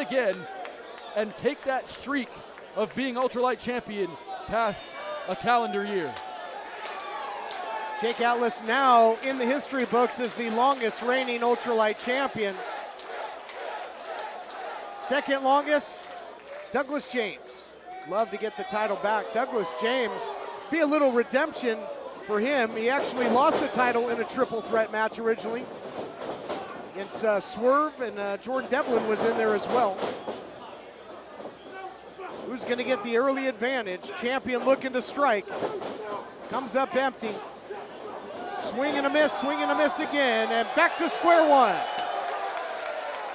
again and take that streak of being ultralight champion past a calendar year. Jake Atlas now in the history books as the longest reigning ultralight champion. Second longest, Douglas James. Love to get the title back. Douglas James, be a little redemption for him. He actually lost the title in a triple threat match originally against Swerve, and Jordan Devlin was in there as well. Who's going to get the early advantage? Champion looking to strike. Comes up empty. Swing and a miss again, and back to square one.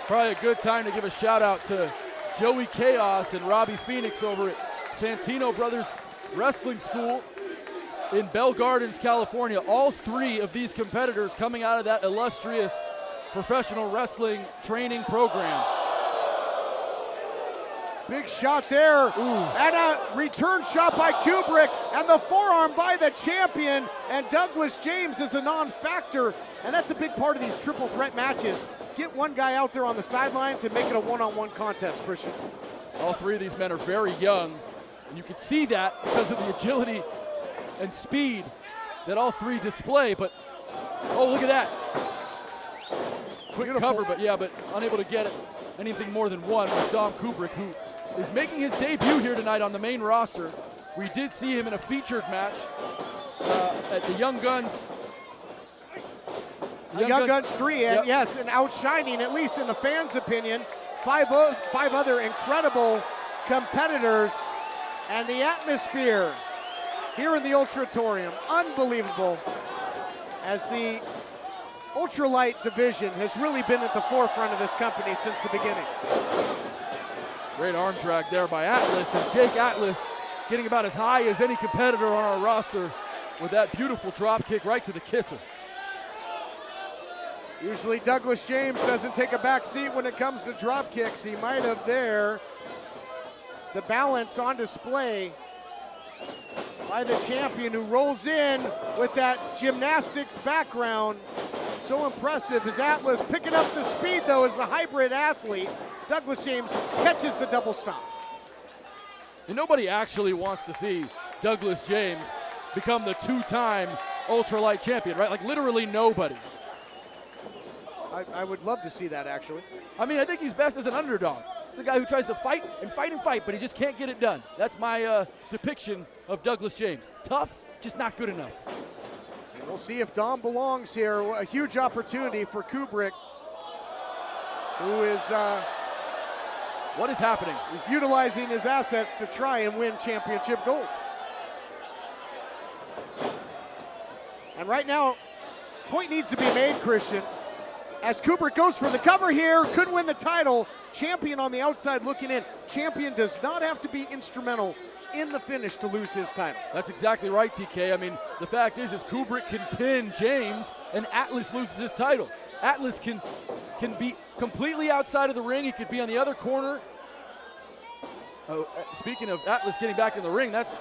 Probably a good time to give a shout out to Joey Chaos and Robbie Phoenix over at Santino Brothers Wrestling School in Bell Gardens, California. All three of these competitors coming out of that illustrious professional wrestling training program. Big shot there, and a return shot by Kubrick, and the forearm by the champion, and Douglas James is a non-factor, and that's a big part of these triple threat matches. Get one guy out there on the sidelines and make it a one-on-one contest, Christian. All three of these men are very young, and you can see that because of the agility and speed that all three display, but oh, look at that. Quick cover, but unable to get it. Anything more than one was Dom Kubrick, who is making his debut here tonight on the main roster. We did see him in a featured match at the Young Guns. Young Guns 3, and yes, and outshining, at least in the fans' opinion, five other incredible competitors, and the atmosphere here in the Ultratorium, unbelievable, as the ultralight division has really been at the forefront of this company since the beginning. Great arm drag there by Atlas, and Jake Atlas getting about as high as any competitor on our roster with that beautiful drop kick right to the kisser. Usually Douglas James doesn't take a back seat when it comes to drop kicks. He might have there. The balance on display by the champion, who rolls in with that gymnastics background. So impressive as Atlas picking up the speed though as the hybrid athlete. Douglas James catches the double stomp. And nobody actually wants to see Douglas James become the two-time ultralight champion, right? Like literally nobody. I would love to see that, actually. I mean, I think he's best as an underdog. He's a guy who tries to fight and fight and fight, but he just can't get it done. That's my depiction of Douglas James. Tough, just not good enough. And we'll see if Dom belongs here. A huge opportunity for Kubrick, who is... what is happening? He's utilizing his assets to try and win championship gold. And right now, point needs to be made, Christian. As Kubrick goes for the cover here, could win the title. Champion on the outside looking in. Champion does not have to be instrumental in the finish to lose his title. That's exactly right, TK. I mean, the fact is Kubrick can pin James and Atlas loses his title. Atlas can be completely outside of the ring. He could be on the other corner. Oh, speaking of Atlas getting back in the ring, that's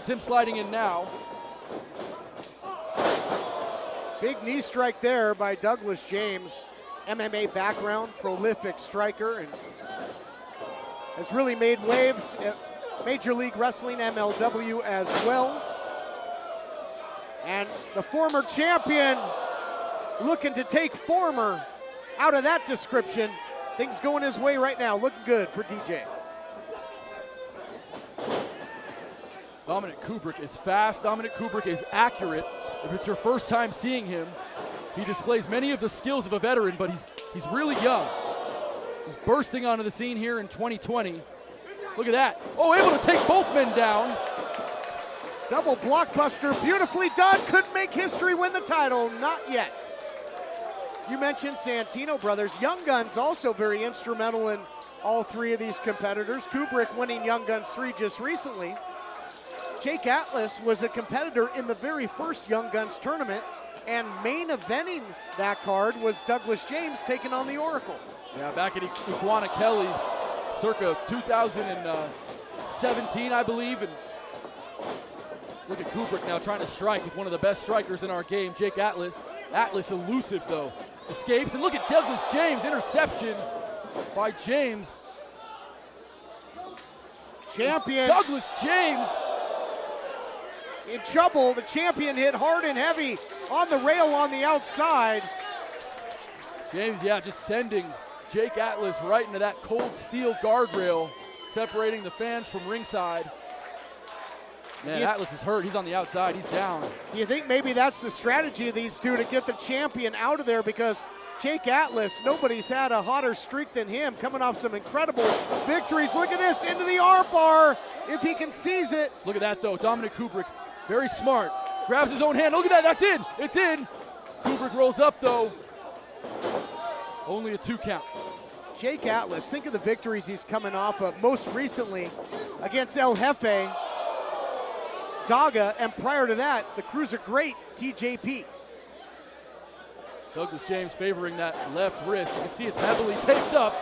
him sliding in now. Big knee strike there by Douglas James. MMA background, prolific striker, and has really made waves at Major League Wrestling, MLW, as well. And the former champion looking to take former out of that description. Things going his way right now, looking good for DJ. Dominic Kubrick is fast. Dominic Kubrick is accurate. If it's your first time seeing him, he displays many of the skills of a veteran, but he's really young. He's bursting onto the scene here in 2020. Look at that. Oh, able to take both men down. Double blockbuster, beautifully done. Could make history, win the title, not yet. You mentioned Santino Brothers. Young Guns also very instrumental in all three of these competitors. Kubrick winning Young Guns 3 just recently. Jake Atlas was a competitor in the very first Young Guns tournament, and main eventing that card was Douglas James taking on the Oracle. Yeah, back at Iguana Kelly's circa 2017, I believe. And look at Kubrick now trying to strike with one of the best strikers in our game, Jake Atlas. Atlas elusive though, escapes, and look at Douglas James, interception by James. Champion Douglas James in trouble. The champion hit hard and heavy on the rail on the outside. James, yeah, just sending Jake Atlas right into that cold steel guardrail, separating the fans from ringside. Man, Atlas is hurt. He's on the outside. He's down. Do you think maybe that's the strategy of these two to get the champion out of there? Because Jake Atlas, nobody's had a hotter streak than him, coming off some incredible victories. Look at this, into the arm bar, if he can seize it. Look at that, though. Dominic Kubrick, very smart. Grabs his own hand. Look at that. That's in. It's in. Kubrick rolls up, though. Only a 2 count. Jake Atlas, think of the victories he's coming off of, most recently against El Jefe, Daga, and prior to that, the cruiser great TJP. Douglas James favoring that left wrist. You can see it's heavily taped up.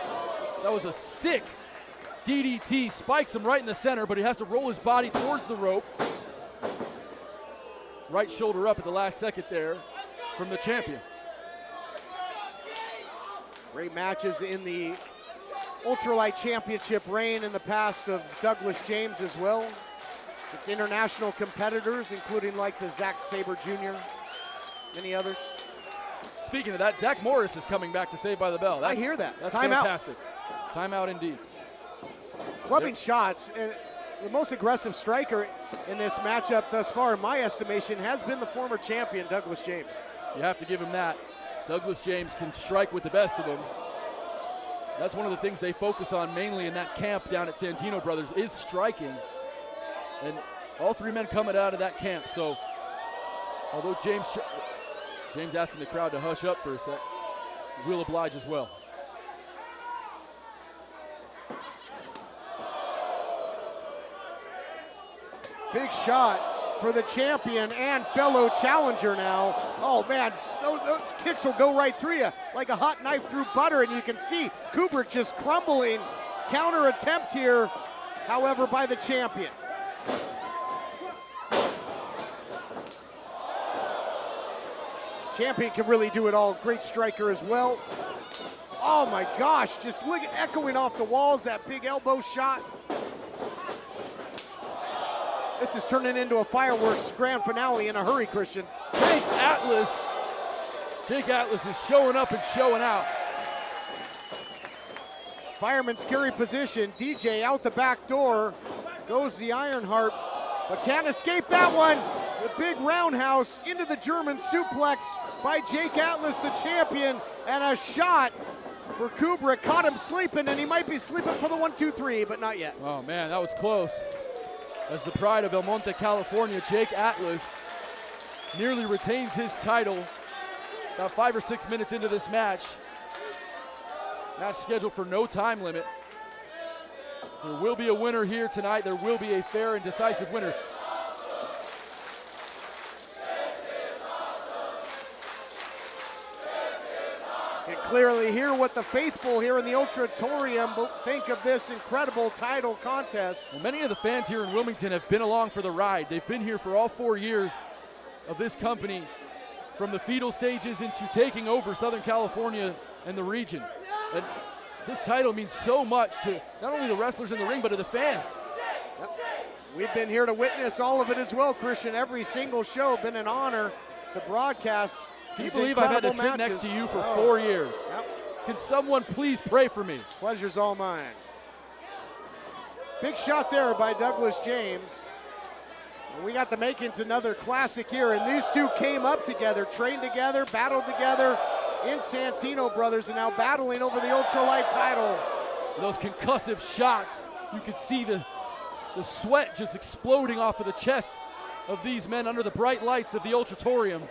That was a sick DDT. Spikes him right in the center, but he has to roll his body towards the rope. Right shoulder up at the last second there from the champion. Great matches in the Ultralight Championship reign in the past of Douglas James as well. It's international competitors, including likes of Zack Sabre Jr., many others. Speaking of that, Zach Morris is coming back to Saved by the Bell. I hear that. That's Time fantastic. Timeout indeed. Clubbing shots. And the most aggressive striker in this matchup thus far, in my estimation, has been the former champion, Douglas James. You have to give him that. Douglas James can strike with the best of them. That's one of the things they focus on mainly in that camp down at Santino Brothers is striking. And all 3 men coming out of that camp. So, although James asking the crowd to hush up for a sec, will oblige as well. Big shot for the champion and fellow challenger now. Oh man, those kicks will go right through you like a hot knife through butter, and you can see Kubrick just crumbling. Counter attempt here, however, by the champion. Champion can really do it all. Great striker as well. Oh my gosh, just look at echoing off the walls, that big elbow shot. This is turning into a fireworks grand finale in a hurry, Christian. Jake Atlas is showing up and showing out. Fireman's carry position. DJ out the back door. Goes the Ironheart, but can't escape that one. The big roundhouse into the German suplex by Jake Atlas, the champion, and a shot for Kubrick. Caught him sleeping, and he might be sleeping for the 1-2-3, but not yet. Oh man, that was close. As the pride of El Monte, California, Jake Atlas nearly retains his title about 5 or 6 minutes into this match. Match scheduled for no time limit. There will be a winner here tonight. There will be a fair and decisive winner. You can clearly hear what the faithful here in the Ultratorium think of this incredible title contest. Well, many of the fans here in Wilmington have been along for the ride. They've been here for all 4 years of this company, from the fetal stages into taking over Southern California and the region. And this title means so much to not only the wrestlers in the ring, but to the fans. Yep. We've been here to witness all of it as well, Christian. Every single show, been an honor to broadcast. Can you believe I've had to sit next to you for 4 years? Yep. Can someone please pray for me? Pleasure's all mine. Big shot there by Douglas James. And we got the makings another classic here, and these two came up together, trained together, battled together in Santino Brothers, and now battling over the ultralight title. Those concussive shots, you could see the sweat just exploding off of the chest of these men under the bright lights of the Ultratorium.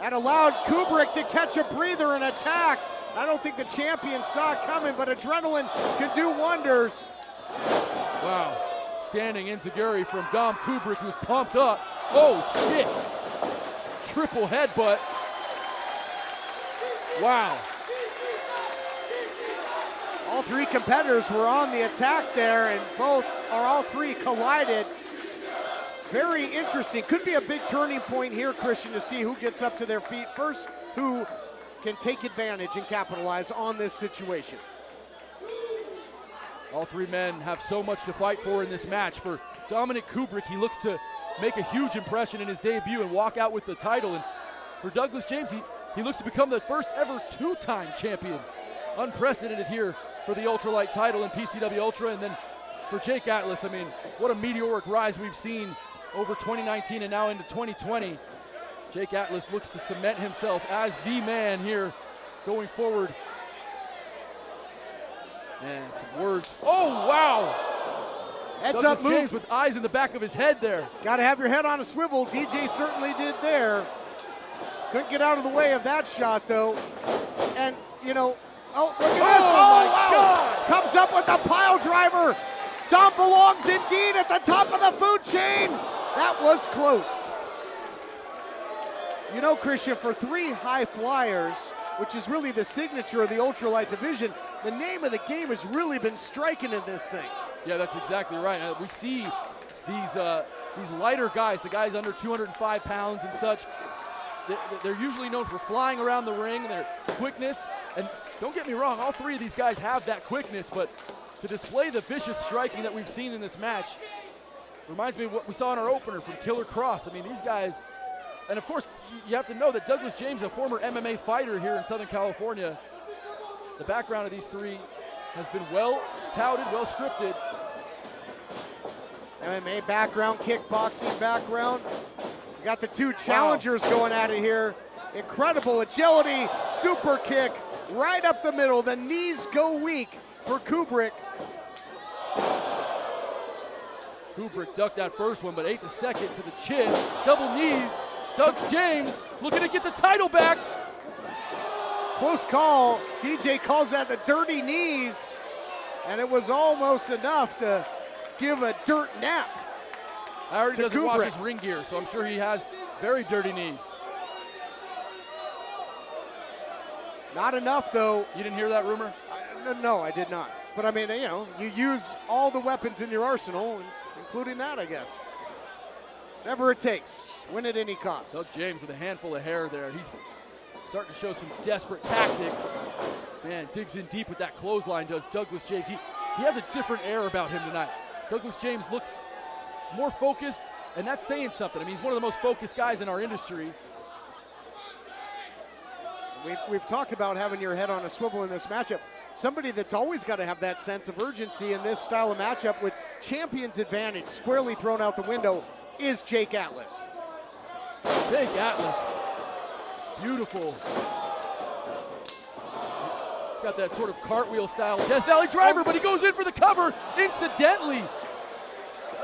And allowed Kubrick to catch a breather and attack. I don't think the champion saw it coming, but adrenaline can do wonders. Wow, standing enziguri from Dom Kubrick, who's pumped up. Oh shit, triple headbutt. Wow. All 3 competitors were on the attack there, and all three collided. Very interesting. Could be a big turning point here, Christian, to see who gets up to their feet first, who can take advantage and capitalize on this situation. All three men have so much to fight for in this match. For Dominic Kubrick, he looks to make a huge impression in his debut and walk out with the title. And for Douglas James, he looks to become the first ever two-time champion. Unprecedented here for the ultralight title in PCW Ultra. And then for Jake Atlas, I mean, what a meteoric rise we've seen over 2019 and now into 2020. Jake Atlas looks to cement himself as the man here going forward. And some words. Oh, wow! Heads Douglas up move. James with eyes in the back of his head there. Got to have your head on a swivel. DJ certainly did there. Couldn't get out of the way of that shot, though. And, you know, oh, look at this. Oh, my wow. God. Comes up with the pile driver. Dom belongs indeed at the top of the food chain. That was close. You know, Christian, for three high flyers, which is really the signature of the ultralight division, the name of the game has really been striking in this thing. Yeah, that's exactly right. We see these lighter guys, the guys under 205 pounds and such, they're usually known for flying around the ring, their quickness. And don't get me wrong, all three of these guys have that quickness, but to display the vicious striking that we've seen in this match reminds me of what we saw in our opener from Killer Cross. I mean, these guys, and of course, you have to know that Douglas James, a former MMA fighter here in Southern California. The background of these three has been well touted, well scripted. MMA background, kickboxing background. We got the two challengers going at it here. Incredible agility, super kick, right up the middle. The knees go weak for Kubrick. Kubrick ducked that first one, but ate the second to the chin. Double knees. Doug James looking to get the title back. Close call. DJ calls that the dirty knees, and it was almost enough to give a dirt nap. I already doesn't Kubrick. wash his ring gear, so I'm sure he has very dirty knees. Not enough, though. You didn't hear that rumor? No, I did not. But I mean, you know, you use all the weapons in your arsenal, including that, I guess. Whatever it takes, win at any cost. Doug James with a handful of hair there. He's starting to show some desperate tactics. Man, digs in deep with that clothesline, does Douglas James. He has a different air about him tonight. Douglas James looks more focused, and that's saying something. I mean, he's one of the most focused guys in our industry. We've talked about having your head on a swivel in this matchup. Somebody that's always got to have that sense of urgency in this style of matchup with champion's advantage squarely thrown out the window is Jake Atlas. Jake Atlas, beautiful. He's got that sort of cartwheel style Death Valley driver, but he goes in for the cover incidentally.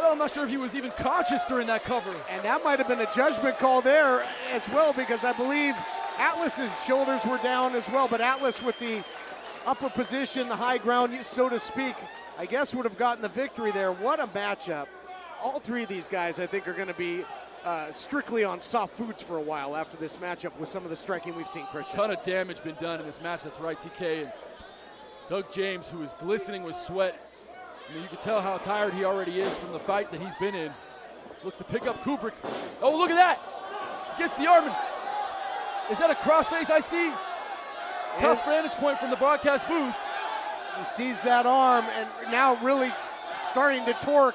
I'm not sure if he was even conscious during that cover. And that might have been a judgment call there as well, because I believe Atlas's shoulders were down as well, but Atlas with the upper position, the high ground, so to speak, I guess would have gotten the victory there. What a matchup. All three of these guys, I think, are going to be strictly on soft foods for a while after this matchup with some of the striking we've seen, Christian. A ton of damage been done in this match. That's right, TK. And Doug James, who is glistening with sweat. I mean, you can tell how tired he already is from the fight that he's been in. Looks to pick up Kubrick. Oh, look at that. Gets the arm. Is that a crossface I see? Tough vantage point from the broadcast booth. He sees that arm and now really starting to torque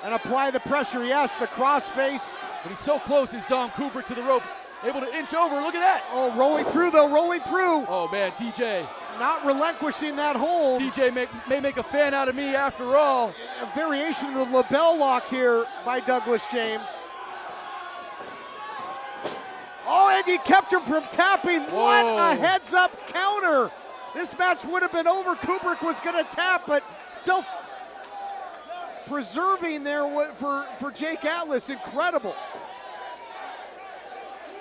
and apply the pressure. Yes, the crossface. But he's so close, is Dom Kubrick to the rope. Able to inch over, look at that. Oh, rolling through though, rolling through. Oh man, DJ. Not relinquishing that hold. DJ may make a fan out of me after all. A variation of the label lock here by Douglas James. Oh, and he kept him from tapping. Whoa. What a heads up counter. This match would have been over. Kubrick was gonna tap, but preserving there for Jake Atlas, incredible.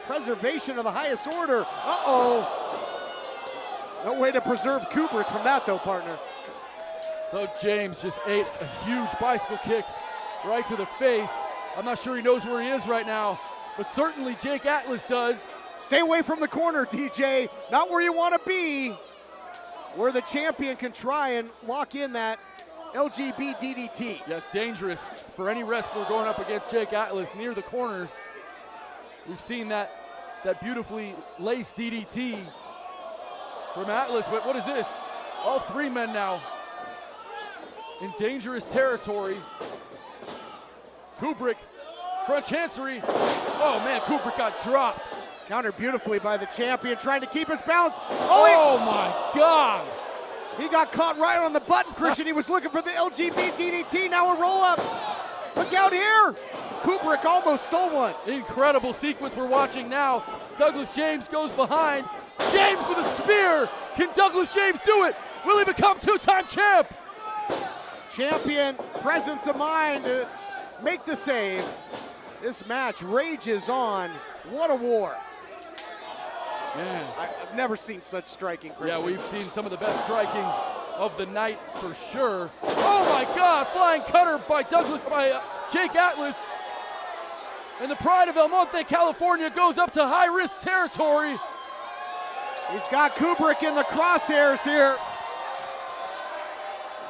Preservation of the highest order. Uh-oh. No way to preserve Kubrick from that though, partner. Doug James just ate a huge bicycle kick right to the face. I'm not sure he knows where he is right now, but certainly Jake Atlas does. Stay away from the corner, DJ. Not where you want to be. Where the champion can try and lock in that LGB DDT. Yeah, it's dangerous for any wrestler going up against Jake Atlas near the corners. We've seen that beautifully laced DDT from Atlas, but what is this? All three men now in dangerous territory. Kubrick, front chancery. Oh man, Kubrick got dropped. Countered beautifully by the champion, trying to keep his balance. Oh my God. He got caught right on the button, Christian. He was looking for the LGB DDT, now a roll up. Look out here. Kubrick almost stole one. Incredible sequence we're watching now. Douglas James goes behind. James with a spear. Can Douglas James do it? Will he become two-time champ? Champion, presence of mind to make the save. This match rages on. What a war. Man. I've never seen such striking, Christian. Yeah, we've seen some of the best striking of the night for sure. Oh my God, flying cutter by Jake Atlas. And the pride of El Monte, California goes up to high-risk territory. He's got Kubrick in the crosshairs here.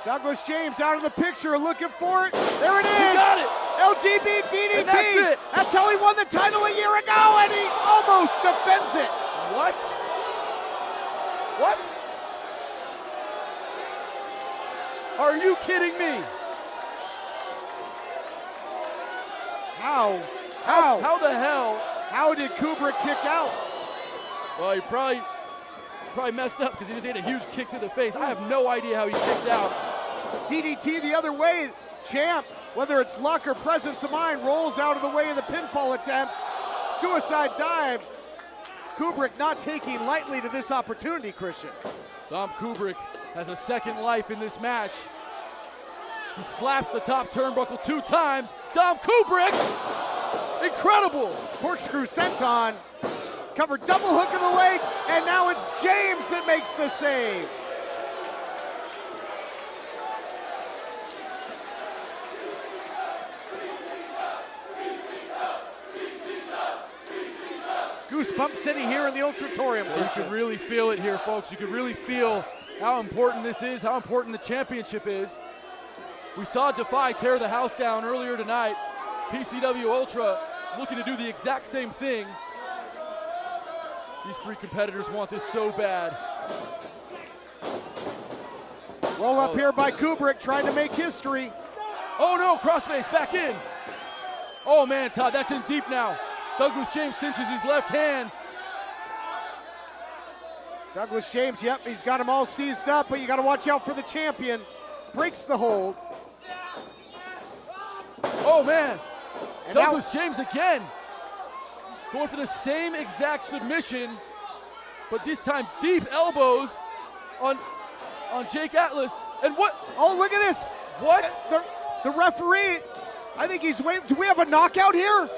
Douglas James out of the picture, looking for it. There it is. He got it. LGB DDT. And that's it. That's how he won the title a year ago, and he almost defends it. What? What? Are you kidding me? How? How the hell? How did Kubrick kick out? Well, he probably messed up because he just ate a huge kick to the face. I have no idea how he kicked out. DDT the other way. Champ, whether it's luck or presence of mind, rolls out of the way of the pinfall attempt. Suicide dive. Kubrick not taking lightly to this opportunity, Christian. Dom Kubrick has a second life in this match. He slaps the top turnbuckle 2 times. Dom Kubrick, incredible. Corkscrew senton, covered double hook of the leg, and now it's James that makes the save. Goosebump City here in the Ultratorium. You can really feel it here, folks. You can really feel how important this is, how important the championship is. We saw Defy tear the house down earlier tonight. PCW Ultra looking to do the exact same thing. These 3 competitors want this so bad. Roll up here by Kubrick, trying to make history. Oh no, crossface back in. Oh man, Todd, that's in deep now. Douglas James cinches his left hand. Douglas James, yep, he's got him all seized up, but you got to watch out for the champion. Breaks the hold. Oh man, and Douglas James again. Going for the same exact submission, but this time deep elbows on Jake Atlas. And what? Oh, look at this. What? The referee, I think he's waiting. Do we have a knockout here?